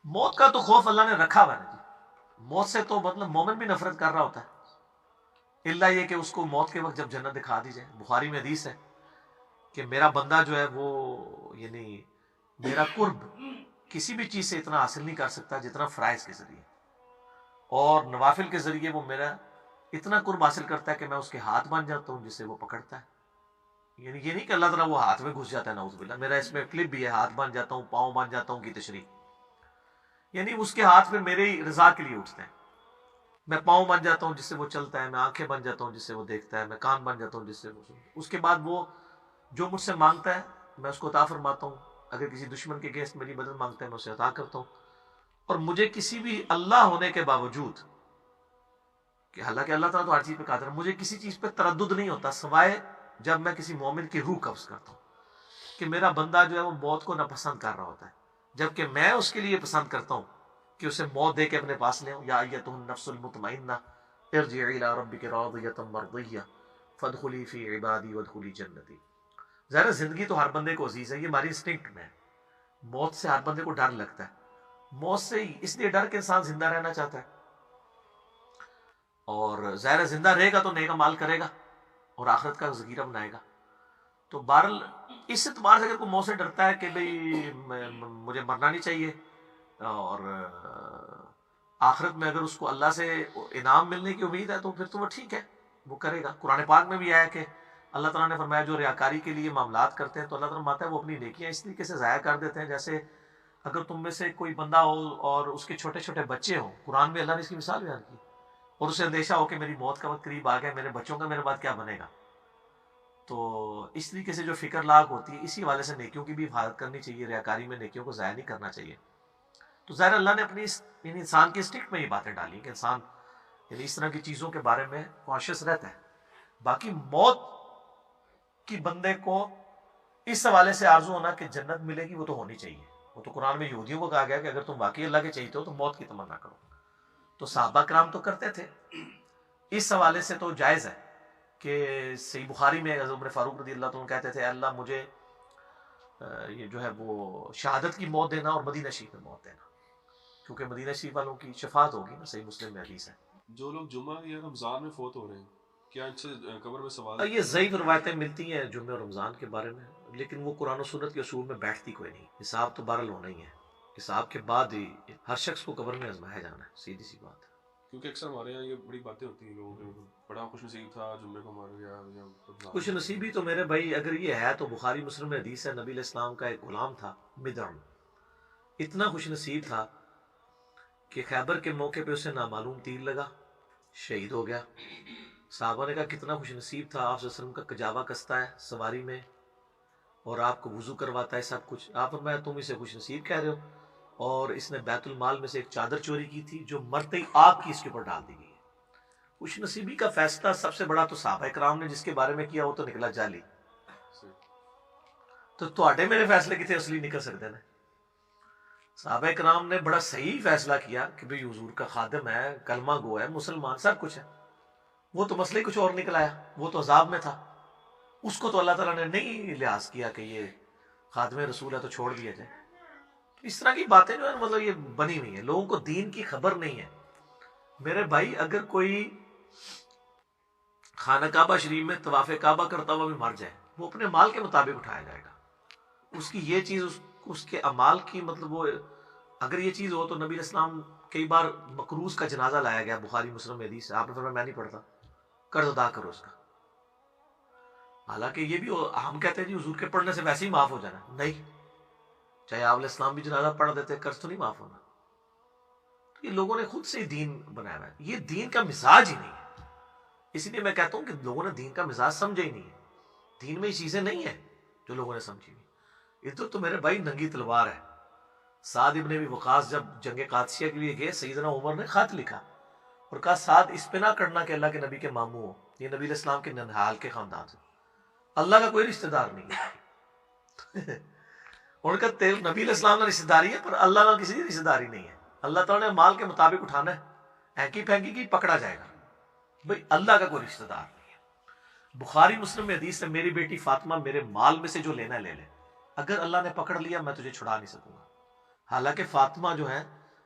موت کا تو خوف اللہ نے رکھا ہوا ہے جی. موت سے تو مطلب مومن بھی نفرت کر رہا ہوتا ہے، الا یہ کہ اس کو موت کے وقت جب جنت دکھا دی جائے. بخاری میں حدیث ہے کہ میرا بندہ جو ہے وہ یعنی میرا قرب کسی بھی چیز سے اتنا حاصل نہیں کر سکتا جتنا فرائض کے ذریعے، اور نوافل کے ذریعے وہ میرا اتنا قرب حاصل کرتا ہے کہ میں اس کے ہاتھ بن جاتا ہوں جس سے وہ پکڑتا ہے. یعنی یہ نہیں کہ اللہ تعالیٰ وہ ہاتھ میں گھس جاتا ہے، نعوذ باللہ. میرا اس میں کلپ بھی ہے، ہاتھ بن جاتا ہوں، پاؤں بن جاتا ہوں کی تشریح. یعنی اس کے ہاتھ میں میرے رضا کے لیے اٹھتے ہیں. میں پاؤں بن جاتا ہوں جس سے وہ چلتا ہے، میں آنکھیں بن جاتا ہوں جس سے وہ دیکھتا ہے، میں کان بن جاتا ہوں جس سے وہ سنتا ہے. اس کے بعد وہ جو مجھ سے مانگتا ہے میں اس کو عطا فرماتا ہوں. اگر کسی دشمن کے اگینسٹ میری مدد مانگتا ہے میں اسے عطا کرتا ہوں. اور مجھے کسی بھی اللہ ہونے کے باوجود کہ حالانکہ اللہ تعالیٰ تو ہر چیز پہ قادر ہے، مجھے کسی چیز پہ تردد نہیں ہوتا سوائے جب میں کسی مومن کی روح قبض کرتا ہوں کہ میرا بندہ جو ہے وہ موت کو ناپسند کر رہا ہوتا ہے، جبکہ میں اس کے لیے پسند کرتا ہوں کہ اسے موت دے کے اپنے پاس لے آؤں. یا ایتھا النفس المطمئنہ ارجعی الی ربک راضیۃ مرضیہ فادخلی فی عبادی وادخلی جنتی. ظاہر زندگی تو ہر بندے کو عزیز ہے، یہ ہماری انسٹنکٹ میں ہے. موت سے ہر بندے کو ڈر لگتا ہے. موت سے اس لیے ڈر کہ انسان زندہ رہنا چاہتا ہے، اور ظاہر زندہ رہے گا تو نیک مال کرے گا اور آخرت کا ذخیرہ بنائے گا. تو بہرحال اس اعتبار سے اگر کوئی موت سے ڈرتا ہے کہ بھئی مجھے مرنا نہیں چاہیے، اور آخرت میں اگر اس کو اللہ سے انعام ملنے کی امید ہے تو پھر تو وہ ٹھیک ہے، وہ کرے گا. قرآن پاک میں بھی آیا کہ اللہ تعالیٰ نے فرمایا جو ریاکاری کے لیے معاملات کرتے ہیں تو اللہ تعالیٰ فرماتا ہے وہ اپنی نیکیاں اس طریقے سے ضائع کر دیتے ہیں جیسے اگر تم میں سے کوئی بندہ ہو اور اس کے چھوٹے چھوٹے بچے ہوں. قرآن میں اللہ نے اس کی مثال بیان کی، اور اسے اندیشہ ہو کہ میری موت کا وقت قریب آ گیا، میرے بچوں کا میرے بعد کیا بنے گا. تو اس طریقے سے جو فکر لاغ ہوتی ہے، اسی والے سے نیکیوں کی بھی حفاظت کرنی چاہیے، ریاکاری میں نیکیوں کو ضائع نہیں کرنا چاہیے. تو ظاہر اللہ نے اپنی یعنی انسان کی اسٹک میں یہ باتیں ڈالی کہ انسان یعنی اس طرح کی چیزوں کے بارے میں کانشیس رہتا ہے. باقی موت کی بندے کو اس حوالے سے آرزو ہونا کہ جنت ملے گی وہ تو ہونی چاہیے. وہ تو قرآن میں یہودیوں کو کہا گیا کہ اگر تم واقعی اللہ کے چاہیتے ہو تو موت کی تمنا کرو. تو صحابہ کرام تو کرتے تھے. اس حوالے سے تو جائز ہے کہ صحیح بخاری میں حضرت عمر فاروق رضی اللہ عنہ کہتے تھے اللہ مجھے یہ جو ہے وہ شہادت کی موت دینا اور مدینہ شریف میں موت دینا، کیونکہ مدینہ شریف والوں کی شفاعت ہوگی نا. صحیح مسلم میں حدیث ہے. جو لوگ جمعہ یا رمضان میں فوت ہو رہے ہیں کیا ان سے قبر میں سوال؟ یہ ضعیف روایتیں ملتی ہیں جمعہ اور رمضان کے بارے میں، لیکن وہ قرآن و سنت کے اصول میں بیٹھتی کوئی نہیں. حساب تو بہرحال ہونا ہی ہے، حساب کے بعد ہی ہر شخص کو قبر میں آزمایا جانا ہے، سیدھی سی بات ہے. کیونکہ اکثر ہمارے یہاں یہ بڑی باتیں ہوتی ہیں لوگوں کے، بڑا خوش نصیب تھا جمعے کو مر گیا یا خوش نصیبی تو میرے بھائی اگر یہ ہے تو بخاری مسلم میں حدیث ہے نبی علیہ السلام کا ایک غلام تھا مدعم، اتنا خوش نصیب تھا کہ خیبر کے موقع پہ اسے نامعلوم تیر لگا، شہید ہو گیا. صحابہ نے کہا کتنا خوش نصیب تھا، آپ صلی اللہ علیہ وسلم کا کجاوا کستا ہے سواری میں اور آپ کو وضو کرواتا ہے سب کچھ. آپ فرمایا تم اسے خوش نصیب کہہ رہے ہو، اور اس نے بیت المال میں سے ایک چادر چوری کی تھی جو مرتے ہی آگ کی اس کے اوپر ڈال دی گئی. خوش نصیبی کا فیصلہ سب سے بڑا تو صحابہ کرام نے جس کے بارے میں کیا وہ تو نکلا جعلی. تو تواڈے میرے فیصلے کتنے اصلی نکل سکتے ہیں؟ صحابہ کرام نے بڑا صحیح فیصلہ کیا کہ بھئی حضور کا خادم ہے، کلمہ گو ہے، مسلمان سب کچھ ہے. وہ تو مسئلہ کچھ اور نکل آیا، وہ تو عذاب میں تھا. اس کو تو اللہ تعالیٰ نے نہیں لحاظ کیا کہ یہ خادم رسول ہے تو چھوڑ دیا جائے. اس طرح کی باتیں جو ہے مطلب یہ بنی ہوئی ہیں، لوگوں کو دین کی خبر نہیں ہے. میرے بھائی اگر کوئی خانہ کعبہ شریف میں طواف کعبہ کرتا ہوا بھی مر جائے وہ اپنے مال کے مطابق اٹھایا جائے گا. اس کی یہ چیز اس کے اعمال کی مطلب وہ اگر یہ چیز ہو تو نبی علیہ السلام کئی بار مقروض کا جنازہ لایا گیا، بخاری مسلم میں حدیث ہے. آپ نے فرمایا میں نہیں پڑھتا، قرض ادا کرو اس کا. حالانکہ یہ بھی ہم کہتے ہیں جی حضور کے پڑھنے سے ویسے ہی معاف ہو جانا، نہیں، چاہے آپ علیہ السلام بھی جنازہ پڑھ دیتے قرض تو نہیں معاف ہونا. یہ لوگوں نے خود سے ہی دین بنایا ہے، یہ دین کا مزاج ہی نہیں ہے. اسی لیے میں کہتا ہوں کہ لوگوں نے دین کا مزاج سمجھا ہی نہیں ہے. دین میں یہ چیزیں نہیں ہیں جو لوگوں نے سمجھی ہوئی. ادھر تو میرے بھائی ننگی تلوار ہے. سعد ابن ابی وقاص جب جنگ قادسیہ کے لیے گئے سیدنا عمر نے خط لکھا اور کہا سعد اس پہ نہ کرنا کہ اللہ کے نبی کے ماموں ہو، یہ نبی علیہ السلام کے ننہال کے خاندان سے، اللہ کا کوئی رشتہ دار نہیں ہے. ان کا نبی علیہ السلام کا رشتہ داری ہے پر اللہ کا کسی رشتہ داری نہیں ہے. اللہ تعالیٰ نے مال کے مطابق اٹھانا ہے، اینکی پھینکی کی پکڑا جائے گا. بھئی اللہ کا کوئی رشتہ دار نہیں ہے. بخاری مسلم میں حدیث ہے میری بیٹی فاطمہ میرے مال میں سے جو لینا ہے لے لے، اگر اللہ نے پکڑ لیا میں تجھے چھڑا نہیں سکوں گا. حالانکہ فاطمہ جو ہے